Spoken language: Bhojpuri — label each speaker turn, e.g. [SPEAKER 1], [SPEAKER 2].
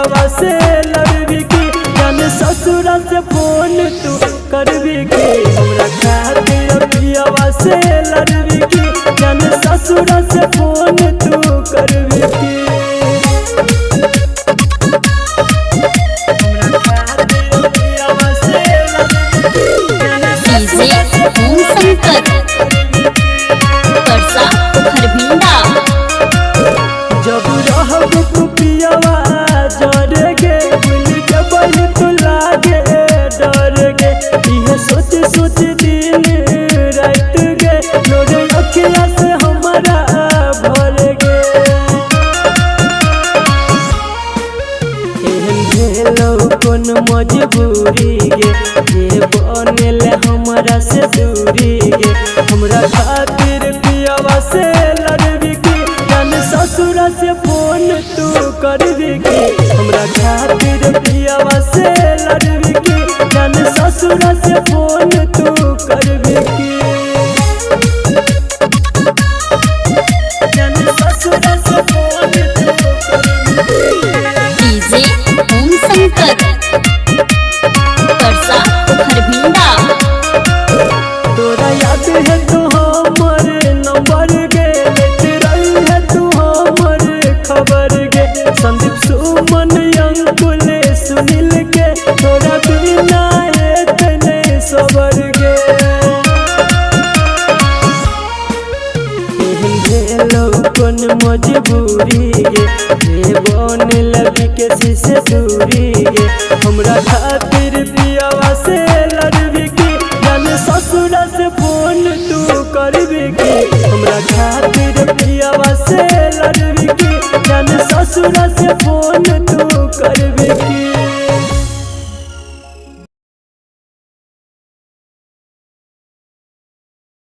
[SPEAKER 1] पियावा से लड़बी की जान ससुरा से फोन तू करबी की हमरा खातिर पियावा से लड़बी की जान ससुरा से फोन तू करबी की जब रहब तू पियावा जर गे भूल के बही तू लागे डर गे इहे सोच सोच दिन रात गे लोरे अखिया से हमारा भर गे एहन भेलौ कोन मजबूरी गे जे बनेल हमरा से दूरी गे हमरा खातिर पियावा से लड़बी की जान ससुरा से फोन तू करबी की हमरा खातिर पियावा से लड़बी की जान ससुरा से फोन तू करबी की जान ससुरा से फोन तू करबी
[SPEAKER 2] डीजे ओम शंकर परसा खरभिंडा।
[SPEAKER 1] तोरा याद है तू हमर नंबर गे लेते रही है तू हमर खबर गे संदीप सुमन अंकुल सुनील के तोरा बिना एतने सबर गे एहन भेलौ कोन मजबूरी गे जे बनल बिके से दूरी गे हमरा खातिर पियावा से लड़बी की जान ससुरा से फोन तू करबी की हमरा खातिर पियावा से लड़बी की जान ससुरा से फोन तू करबी की।